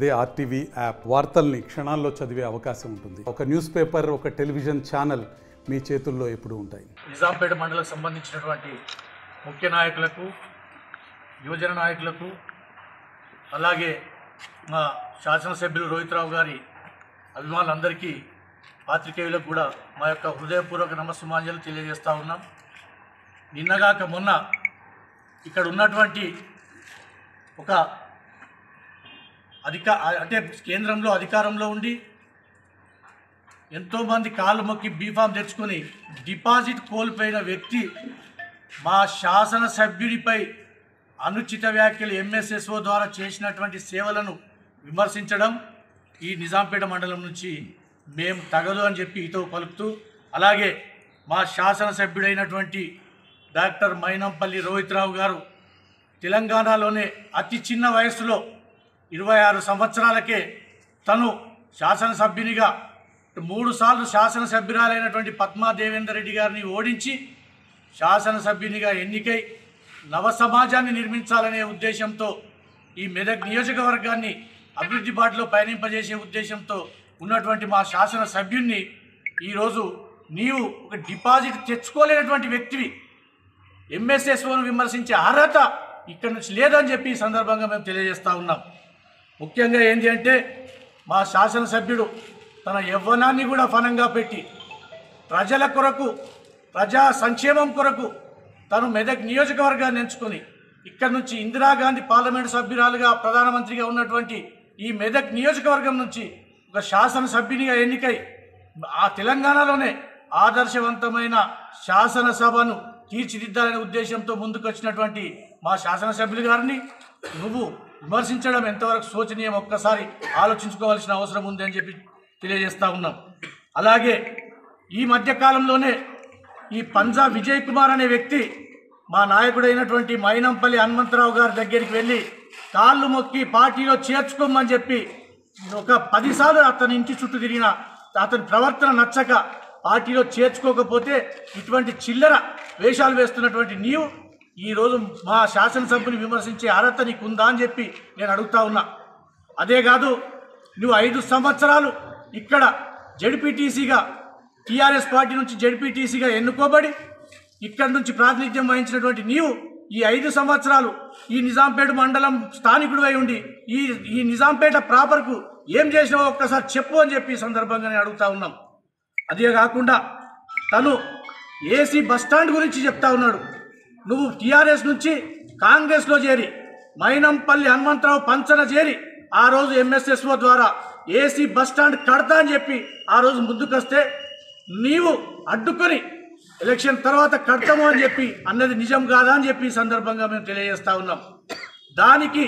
అదే RTV app వార్తల్ని క్షణాల్లో చదివే అవకాశం ఉంటుంది. ఒక న్యూస్ పేపర్, ఒక టెలివిజన్ ఛానల్ మీ చేతుల్లో ఎప్పుడూ ఉంటాయి. నిజాంపేట మండలకు సంబంధించినటువంటి ముఖ్య నాయకులకు, యువజన నాయకులకు, అలాగే మా శాసనసభ్యులు రోహిత్రావు గారి అభిమానులందరికీ, పాత్రికేయులకు కూడా మా యొక్క హృదయపూర్వక నమస్సుమాంజలు తెలియజేస్తూ ఉన్నాం. నిన్నగాక మొన్న ఇక్కడ ఉన్నటువంటి ఒక అంటే కేంద్రంలో అధికారంలో ఉండి ఎంతోమంది కాళ్ళు మొక్కి బీఫామ్ తెచ్చుకొని డిపాజిట్ కోల్పోయిన వ్యక్తి మా శాసనసభ్యుడిపై అనుచిత వ్యాఖ్యలు ఎంఎస్ఎస్ఓ ద్వారా చేసినటువంటి సేవలను విమర్శించడం ఈ నిజాంపేట మండలం నుంచి మేము తగదు అని చెప్పి ఇతో పలుకుతూ, అలాగే మా శాసనసభ్యుడైనటువంటి డాక్టర్ మైనంపల్లి రోహిత్రావు గారు తెలంగాణలోనే అతి చిన్న వయస్సులో 26 సంవత్సరాలకే తను శాసనసభ్యునిగా 3 సార్లు శాసనసభ్యురాలైనటువంటి పద్మా దేవేందర్ రెడ్డి గారిని ఓడించి శాసనసభ్యునిగా ఎన్నికై నవ సమాజాన్ని నిర్మించాలనే ఉద్దేశంతో ఈ మెదక్ నియోజకవర్గాన్ని అభివృద్ధి బాటలో పయనింపజేసే ఉద్దేశంతో ఉన్నటువంటి మా శాసనసభ్యున్ని ఈరోజు నీవు ఒక డిపాజిట్ తెచ్చుకోలేనటువంటి వ్యక్తివి, ఎంఎస్ఎస్ఓను విమర్శించే అర్హత ఇక్కడి నుంచి లేదని చెప్పి ఈ సందర్భంగా మేము తెలియజేస్తూ ఉన్నాం. ముఖ్యంగా ఏంటి అంటే, మా శాసనసభ్యుడు తన యవ్వనాన్ని కూడా ఫలంగా పెట్టి ప్రజల కొరకు, ప్రజా సంక్షేమం కొరకు తను మెదక్ నియోజకవర్గాన్ని ఎంచుకొని ఇక్కడి నుంచి ఇందిరాగాంధీ పార్లమెంటు సభ్యురాలుగా ప్రధానమంత్రిగా ఉన్నటువంటి ఈ మెదక్ నియోజకవర్గం నుంచి ఒక శాసనసభ్యునిగా ఎన్నికై ఆ తెలంగాణలోనే ఆదర్శవంతమైన శాసనసభను తీర్చిదిద్దాలనే ఉద్దేశంతో ముందుకొచ్చినటువంటి మా శాసనసభ్యులు గారిని నువ్వు విమర్శించడం ఎంతవరకు శోచనీయం ఒక్కసారి ఆలోచించుకోవాల్సిన అవసరం ఉంది అని చెప్పి తెలియజేస్తూ ఉన్నాం. అలాగే ఈ మధ్యకాలంలోనే ఈ పంజా విజయ్ కుమార్ అనే వ్యక్తి మా నాయకుడైనటువంటి మైనంపల్లి హనుమంతరావు గారి దగ్గరికి వెళ్ళి కాళ్ళు మొక్కి పార్టీలో చేర్చుకోమని చెప్పి ఒక 10 సార్లు అతని ఇంటి చుట్టూ తిరిగిన అతని ప్రవర్తన నచ్చక పార్టీలో చేర్చుకోకపోతే ఇటువంటి చిల్లర వేషాలు వేస్తున్నటువంటి నీవు ఈరోజు మా శాసనసభ్యుని విమర్శించే అర్హత నీకు ఉందా అని చెప్పి నేను అడుగుతా ఉన్నా. అదే కాదు, నువ్వు 5 సంవత్సరాలు ఇక్కడ జెడ్పీటీసీగా టీఆర్ఎస్ పార్టీ నుంచి జెడ్పీటీసీగా ఎన్నుకోబడి ఇక్కడి నుంచి ప్రాతినిధ్యం వహించినటువంటి నీవు ఈ 5 సంవత్సరాలు ఈ నిజాంపేట మండలం స్థానికుడు అయి ఉండి ఈ నిజాంపేట ప్రాపర్కు ఏం చేసినావో ఒక్కసారి చెప్పు అని చెప్పి ఈ సందర్భంగా నేను అడుగుతా ఉన్నాం. అదే కాకుండా తను ఏసీ బస్టాండ్ గురించి చెప్తా ఉన్నాడు. నువ్వు టీఆర్ఎస్ నుంచి కాంగ్రెస్లో చేరి మైనంపల్లి హనుమంతరావు పంచన చేరి ఆ రోజు ఎంఎస్ఎస్ఓ ద్వారా ఏసీ బస్టాండ్ కడతా అని చెప్పి ఆ రోజు ముందుకొస్తే నీవు అడ్డుకొని ఎలక్షన్ తర్వాత కడతాము అని చెప్పి అన్నది నిజం కాదా అని చెప్పి ఈ సందర్భంగా మేము తెలియజేస్తూ ఉన్నాం. దానికి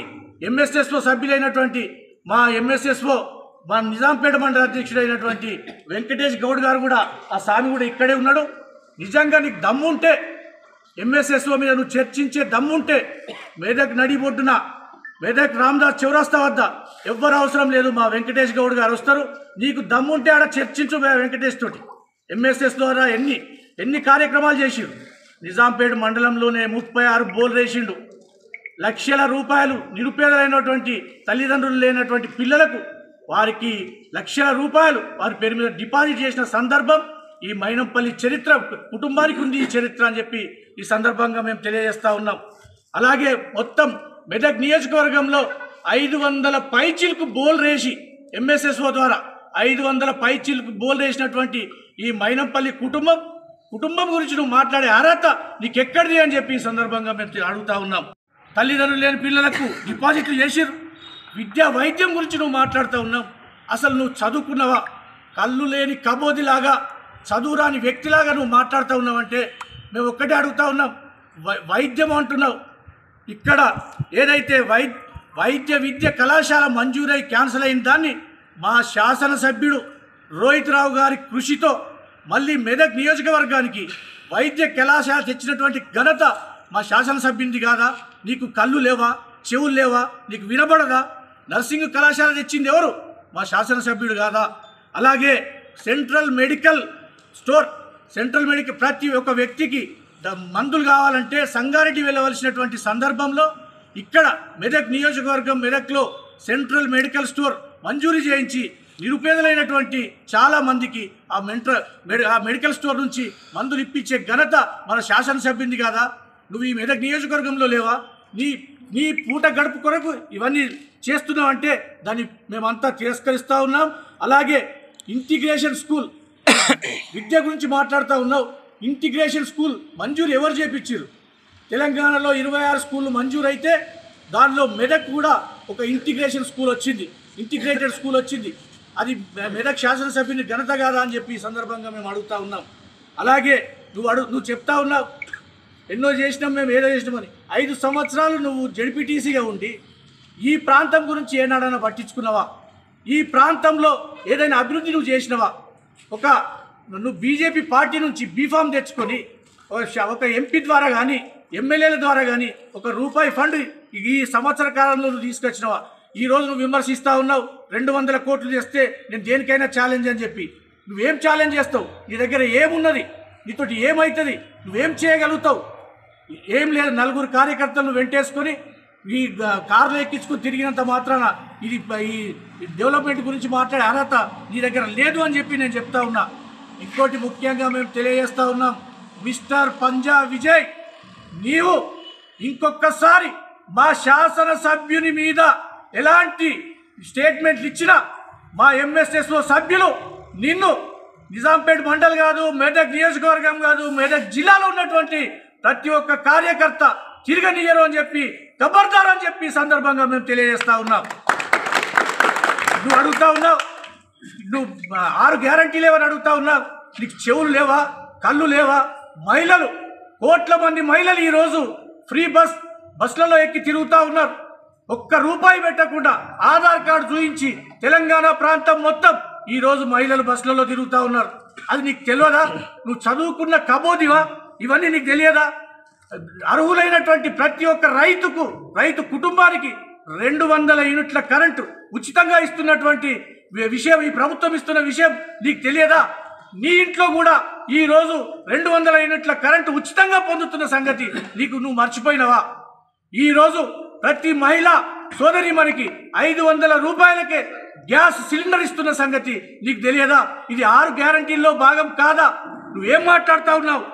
ఎంఎస్ఎస్ఓ సభ్యులైనటువంటి మా ఎంఎస్ఎస్ఓ మా నిజాంపేట మండల అధ్యక్షుడైనటువంటి వెంకటేష్ గౌడ్ గారు కూడా, ఆ స్వామి కూడా ఇక్కడే ఉన్నాడు. నిజంగా నీకు దమ్ముంటే ఎంఎస్ఎస్ఓ మీద నువ్వు చర్చించే దమ్ముంటే మెదక్ నడిబొడ్డున మెదక్ రామదాస్ చౌరస్తా వద్ద ఎవ్వరు అవసరం లేదు, మా వెంకటేష్ గౌడ్ గారు వస్తారు. నీకు దమ్ముంటే ఆడ చర్చించు వెంకటేష్ తోటి. ఎంఎస్ఎస్ ద్వారా ఎన్ని కార్యక్రమాలు చేసిండు. నిజాంపేట మండలంలోనే 36 బోల్ వేసిండు. లక్షల రూపాయలు నిరుపేదలైనటువంటి తల్లిదండ్రులు లేనటువంటి పిల్లలకు వారికి లక్షల రూపాయలు వారి పేరు మీద డిపాజిట్ చేసిన సందర్భం ఈ మైనంపల్లి చరిత్ర, కుటుంబానికి ఉంది ఈ చరిత్ర అని చెప్పి ఈ సందర్భంగా మేము తెలియజేస్తూ ఉన్నాం. అలాగే మొత్తం మెదక్ నియోజకవర్గంలో 500 పైచిలకు బోల్ రేసి ఎంఎస్ఎస్ఓ ద్వారా 500 పైచిలకు బోల్ వేసినటువంటి ఈ మైనంపల్లి కుటుంబం గురించి నువ్వు మాట్లాడే అర్హత నీకెక్కడిది అని చెప్పి ఈ సందర్భంగా మేము అడుగుతా ఉన్నాం. తల్లిదండ్రులు లేని పిల్లలకు డిపాజిట్లు చేసిరు. విద్యా వైద్యం గురించి నువ్వు మాట్లాడుతూ ఉన్నావు. అసలు నువ్వు చదువుకున్నవా? కళ్ళు లేని కబోదిలాగా, చదువురాని వ్యక్తిలాగా నువ్వు మాట్లాడుతూ ఉన్నావంటే మేము ఒక్కటే అడుగుతూ ఉన్నాం. వైద్యం అంటున్నావు. ఇక్కడ ఏదైతే వైద్య విద్య కళాశాల మంజూరై క్యాన్సిల్ అయిన దాన్ని మా శాసనసభ్యుడు రోహిత్రావు గారి కృషితో మళ్ళీ మెదక్ నియోజకవర్గానికి వైద్య కళాశాల తెచ్చినటువంటి ఘనత మా శాసనసభ్యునిది కాదా? నీకు కళ్ళు లేవా? చెవులు లేవా? నీకు వినబడదా? నర్సింగ్ కళాశాల తెచ్చింది ఎవరు? మా శాసనసభ్యుడు కాదా? అలాగే సెంట్రల్ మెడికల్ ప్రతి ఒక్క వ్యక్తికి మందులు కావాలంటే సంగారెడ్డి వెళ్ళవలసినటువంటి సందర్భంలో ఇక్కడ మెదక్ నియోజకవర్గం మెదక్లో సెంట్రల్ మెడికల్ స్టోర్ మంజూరు చేయించి నిరుపేదలైనటువంటి చాలామందికి ఆ మెడికల్ స్టోర్ నుంచి మందులు ఇప్పించే ఘనత మన శాసనసభ్యుంది కాదా? నువ్వు ఈ మెదక్ నియోజకవర్గంలో లేవా? నీ పూట గడుపు కొరకు ఇవన్నీ చేస్తున్నావు అంటే దాన్ని మేమంతా తిరస్కరిస్తూ ఉన్నాం. అలాగే ఇంటిగ్రేషన్ స్కూల్ విద్య గురించి మాట్లాడుతూ ఉన్నావు. ఇంటిగ్రేషన్ స్కూల్ మంజూరు ఎవరు చేపించారు? తెలంగాణలో 26 స్కూళ్ళు మంజూరు అయితే దానిలో మెదక్ కూడా ఒక ఇంటిగ్రేషన్ స్కూల్ వచ్చింది, ఇంటిగ్రేటెడ్ స్కూల్ వచ్చింది. అది మెదక్ శాసనసభ్యుని ఘనత కాదా అని చెప్పి ఈ సందర్భంగా మేము అడుగుతూ ఉన్నాం. అలాగే నువ్వు చెప్తా ఉన్నావు ఎన్నో చేసినాం, మేము ఏదో చేసినామని. 5 సంవత్సరాలు నువ్వు జడ్పీటీసీగా ఉండి ఈ ప్రాంతం గురించి ఏనాడైనా పట్టించుకున్నావా? ఈ ప్రాంతంలో ఏదైనా అభివృద్ధి నువ్వు చేసినవా? నువ్వు బీజేపీ పార్టీ నుంచి బీఫామ్ తెచ్చుకొని ఒక ఎంపీ ద్వారా కానీ ఎమ్మెల్యేల ద్వారా కానీ ₹1 ఫండ్ ఈ సంవత్సర కాలంలో నువ్వు తీసుకొచ్చినవా? ఈరోజు నువ్వు విమర్శిస్తూ ఉన్నావు 200 కోట్లు చేస్తే నేను దేనికైనా ఛాలెంజ్ అని చెప్పి. నువ్వేం ఛాలెంజ్ చేస్తావు? నీ దగ్గర ఏమున్నది? నీతోటి ఏమవుతుంది? నువ్వేం చేయగలుగుతావు? ఏం లేదు. 4 కార్యకర్తలను వెంటేసుకొని ఈ కార్లు ఎక్కించుకొని తిరిగినంత మాత్రాన ఇది ఈ డెవలప్మెంట్ గురించి మాట్లాడే అర్హత నీ దగ్గర లేదు అని చెప్పి నేను చెప్తా ఉన్నా. ఇంకోటి ముఖ్యంగా మేము తెలియజేస్తూ ఉన్నాం, మిస్టర్ పంజా విజయ్, నీవు ఇంకొకసారి మా శాసనసభ్యుని మీద ఎలాంటి స్టేట్మెంట్లు ఇచ్చినా మా ఎంఎస్ఎస్ఓ సభ్యులు నిన్ను నిజాంపేట మండల్ కాదు, మెదక్ నియోజకవర్గం కాదు, మెదక్ జిల్లాలో ఉన్నటువంటి ప్రతి ఒక్క కార్యకర్త తిరగనియరు అని చెప్పి, ఖబర్దార్ అని చెప్పి సందర్భంగా మేము తెలియజేస్తా ఉన్నాం. నువ్వు అడుగుతా ఉన్నావు, నువ్వు 6 గ్యారంటీలు ఏమని అడుగుతా ఉన్నావు. నీకు చెవులు లేవా? కళ్ళు లేవా? మహిళలు, కోట్ల మంది మహిళలు ఈరోజు ఫ్రీ బస్సులలో ఎక్కి తిరుగుతూ ఉన్నారు. ₹1 పెట్టకుండా ఆధార్ కార్డు చూపించి తెలంగాణ ప్రాంతం మొత్తం ఈరోజు మహిళలు బస్సులలో తిరుగుతూ ఉన్నారు. అది నీకు తెలియదా? నువ్వు చదువుకున్న కబోదివా? ఇవన్నీ నీకు తెలియదా? అర్హులైనటువంటి ప్రతి ఒక్క రైతు కుటుంబానికి 200 యూనిట్ల కరెంటు ఉచితంగా ఇస్తున్నటువంటి విషయం ఈ ప్రభుత్వం ఇస్తున్న విషయం నీకు తెలియదా? నీ ఇంట్లో కూడా ఈరోజు 200 యూనిట్ల కరెంటు ఉచితంగా పొందుతున్న సంగతి నువ్వు మర్చిపోయినవా? ఈరోజు ప్రతి మహిళ సోదరి మనకి ₹500కే గ్యాస్ సిలిండర్ ఇస్తున్న సంగతి నీకు తెలియదా? ఇది 6 గ్యారంటీల్లో భాగం కాదా? నువ్వేం మాట్లాడుతూ ఉన్నావు?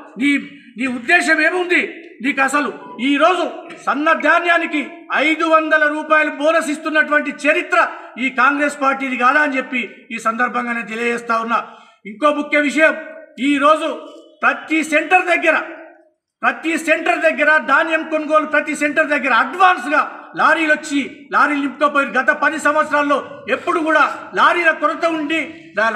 నీ ఉద్దేశం ఏముంది నీకు? అసలు ఈరోజు సన్న ధాన్యానికి ₹500 బోనస్ ఇస్తున్నటువంటి చరిత్ర ఈ కాంగ్రెస్ పార్టీది కాదా అని చెప్పి ఈ సందర్భంగా నేను తెలియజేస్తా ఉన్నా. ఇంకో ముఖ్య విషయం, ఈరోజు ప్రతి సెంటర్ దగ్గర ధాన్యం కొనుగోలు, ప్రతి సెంటర్ దగ్గర అడ్వాన్స్గా లారీలు నింపుకోపోయి గత 10 సంవత్సరాల్లో ఎప్పుడు కూడా లారీల కొరత ఉండి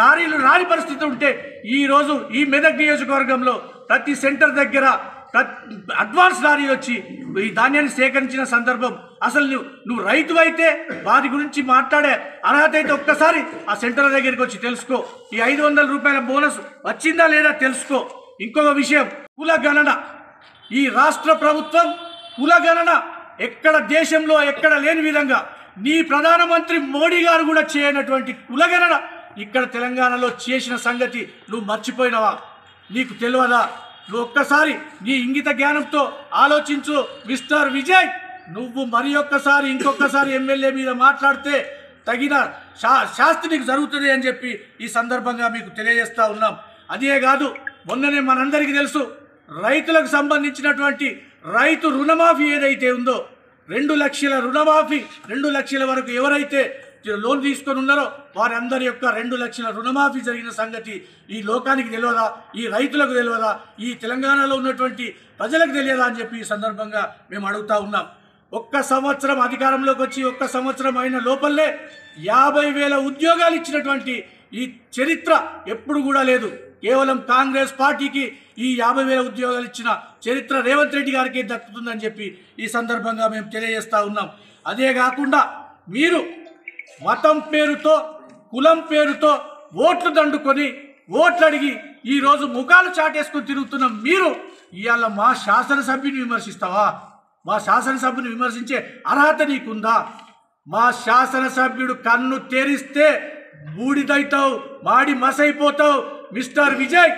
లారీలు రాని పరిస్థితి ఉంటే ఈరోజు ఈ మెదక్ నియోజకవర్గంలో ప్రతి సెంటర్ దగ్గర అడ్వాన్స్ లారీలు వచ్చి ఈ ధాన్యాన్ని సేకరించిన సందర్భం. అసలు నువ్వు రైతు అయితే వారి గురించి మాట్లాడే అర్హత అయితే ఒక్కసారి ఆ సెంటర్ దగ్గరికి వచ్చి తెలుసుకో. ఈ ₹500 బోనస్ వచ్చిందా లేదా తెలుసుకో. ఇంకొక విషయం, కులగణన. ఈ రాష్ట్ర ప్రభుత్వం కులగణన ఎక్కడ దేశంలో ఎక్కడ లేని విధంగా నీ ప్రధానమంత్రి మోడీ గారు కూడా చేయనటువంటి కులగణన ఇక్కడ తెలంగాణలో చేసిన సంగతి నువ్వు మర్చిపోయినవా? నీకు తెలియదా? నువ్వు ఒక్కసారి నీ ఇంగిత జ్ఞానంతో ఆలోచించు మిస్టర్ విజయ్. నువ్వు ఇంకొకసారి ఎమ్మెల్యే మీద మాట్లాడితే తగిన శాస్తి నీకు జరుగుతుంది అని చెప్పి ఈ సందర్భంగా మీకు తెలియజేస్తూ ఉన్నాం. అదే కాదు, మొన్ననే మనందరికీ తెలుసు, రైతులకు సంబంధించినటువంటి రైతు రుణమాఫీ ఏదైతే ఉందో 2 లక్షల రుణమాఫీ, 2 లక్షల వరకు ఎవరైతే లోన్ తీసుకొని ఉన్నారో వారందరి యొక్క 2 లక్షల రుణమాఫీ జరిగిన సంగతి ఈ లోకానికి తెలియదా? ఈ రైతులకు తెలియదా? ఈ తెలంగాణలో ఉన్నటువంటి ప్రజలకు తెలియదా అని చెప్పి ఈ సందర్భంగా మేము అడుగుతా ఉన్నాం. 1 సంవత్సరం అధికారంలోకి వచ్చి 1 సంవత్సరం అయిన లోపలే 50,000 ఉద్యోగాలు ఇచ్చినటువంటి ఈ చరిత్ర ఎప్పుడు కూడా లేదు. కేవలం కాంగ్రెస్ పార్టీకి ఈ 50,000 ఉద్యోగాలు ఇచ్చిన చరిత్ర రేవంత్ రెడ్డి గారికి దక్కుతుందని చెప్పి ఈ సందర్భంగా మేము తెలియజేస్తూ ఉన్నాం. అదే కాకుండా మీరు మతం పేరుతో, కులం పేరుతో ఓట్లు దండుకొని ఓట్లు అడిగి ఈరోజు ముఖాలు చాటేసుకొని తిరుగుతున్న మీరు ఇవాళ మా శాసనసభ్యుని విమర్శిస్తావా? మా శాసనసభ్యుని విమర్శించే అర్హత నీకుందా? మా శాసనసభ్యుడు కన్ను తెరిస్తే బూడిదైతావు, మాడి మసైపోతావు. మిస్టర్ విజయ్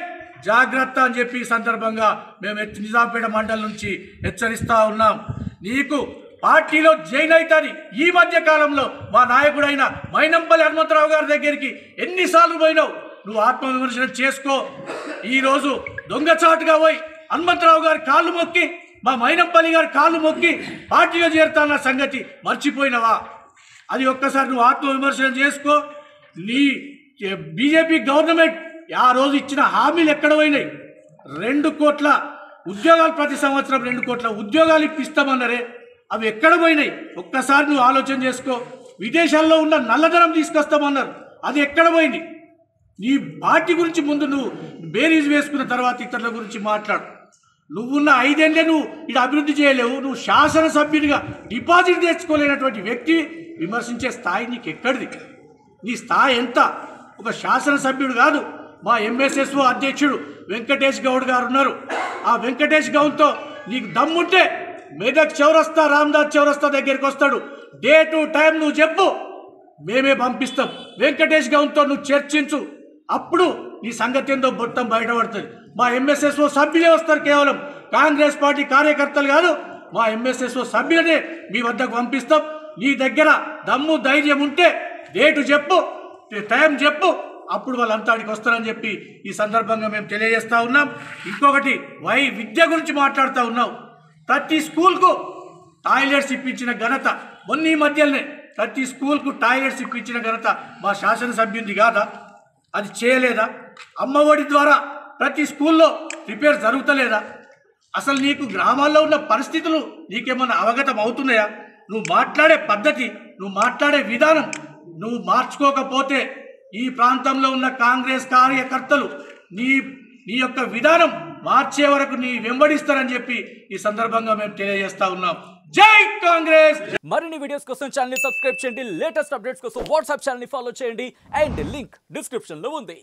జాగ్రత్త అని చెప్పి ఈ సందర్భంగా మేము నిజాంపేట మండలం నుంచి హెచ్చరిస్తూ ఉన్నాం. నీకు పార్టీలో జాయిన్ అవుతాని ఈ మధ్య కాలంలో మా నాయకుడైన మైనంపల్లి హనుమంతరావు గారి దగ్గరికి ఎన్నిసార్లు పోయినావు? నువ్వు ఆత్మవిమర్శన చేసుకో. ఈరోజు దొంగచాటుగా పోయి హనుమంతరావు గారి కాళ్ళు మొక్కి, మా మైనంపల్లి గారి కాళ్ళు మొక్కి పార్టీలో చేరుతాన్న సంగతి మర్చిపోయినవా? అది ఒక్కసారి నువ్వు ఆత్మవిమర్శన చేసుకో. నీ బీజేపీ గవర్నమెంట్ ఆ రోజు ఇచ్చిన హామీలు ఎక్కడ పోయినాయి? 2 కోట్ల ఉద్యోగాలు, ప్రతి సంవత్సరం 2 కోట్ల ఉద్యోగాలు ఇప్పిస్తామన్నారే, అవి ఎక్కడ పోయినాయి? ఒక్కసారి నువ్వు ఆలోచన చేసుకో. విదేశాల్లో ఉన్న నల్లధనం తీసుకొస్తామన్నారు, అది ఎక్కడ పోయింది? నీ పార్టీ గురించి ముందు నువ్వు బేరీజ్ వేసుకున్న తర్వాత ఇతరుల గురించి మాట్లాడు. నువ్వున్న 5 ఏళ్ళే నువ్వు ఇక్కడ అభివృద్ధి చేయలేవు. నువ్వు శాసనసభ్యునిగా డిపాజిట్ తెచ్చుకోలేనటువంటి వ్యక్తి విమర్శించే స్థాయి నీకు ఎక్కడిది? నీ స్థాయి ఎంత? ఒక శాసనసభ్యుడు కాదు, మా ఎంఎస్ఎస్ఓ అధ్యక్షుడు వెంకటేష్ గౌడ్ గారు ఉన్నారు. ఆ వెంకటేష్ గౌడ్తో నీకు దమ్ముంటే మెదక్ చౌరస్తా, రామ్దాస్ చౌరస్తా దగ్గరికి వస్తాడు. డే టు టైం నువ్వు చెప్పు, మేమే పంపిస్తాం. వెంకటేష్ గౌడ్తో నువ్వు చర్చించు, అప్పుడు నీ సంగతి ఏందో మొత్తం బయటపడుతుంది. మా ఎంఎస్ఎస్ఓ సభ్యులే వస్తారు, కేవలం కాంగ్రెస్ పార్టీ కార్యకర్తలు కాదు. మా ఎంఎస్ఎస్ఓ సభ్యులనే మీ వద్దకు పంపిస్తాం. నీ దగ్గర దమ్ము ధైర్యం ఉంటే డేటు చెప్పు, టైం చెప్పు, అప్పుడు వాళ్ళంతా అడిగి వస్తారని చెప్పి ఈ సందర్భంగా మేము తెలియజేస్తూ ఉన్నాం. ఇంకొకటి, విద్య గురించి మాట్లాడుతూ ఉన్నాం. ప్రతి స్కూల్కు టాయిలెట్స్ ఇప్పించిన ఘనత, మొన్న ఈ మధ్యలోనే ప్రతి స్కూల్కు టాయిలెట్స్ ఇప్పించిన ఘనత మా శాసనసభ్యునిది కాదా? అది చేయలేదా? అమ్మఒడి ద్వారా ప్రతి స్కూల్లో రిపేర్ జరుగుతలేదా? అసలు నీకు గ్రామాల్లో ఉన్న పరిస్థితులు నీకేమన్నా అవగతం అవుతున్నాయా? నువ్వు మాట్లాడే పద్ధతి, నువ్వు మాట్లాడే విధానం నువ్వు మార్చుకోకపోతే ఈ ప్రాంతంలో ఉన్న కాంగ్రెస్ కార్యకర్తలు నీ యొక్క విధానం మార్చే వరకు నీ వెంబడిస్తారని చెప్పి ఈ సందర్భంగా మేము తెలియజేస్తా ఉన్నాం. జై కాంగ్రెస్. మరిన్ని వీడియోస్ కోసం ఛానల్ ని సబ్స్క్రైబ్ చేయండి, లేటెస్ట్ అప్డేట్స్ కోసం వాట్సాప్ ఛానల్ ని ఫాలో చేయండి, అండ్ లింక్ డిస్క్రిప్షన్ లో ఉంది.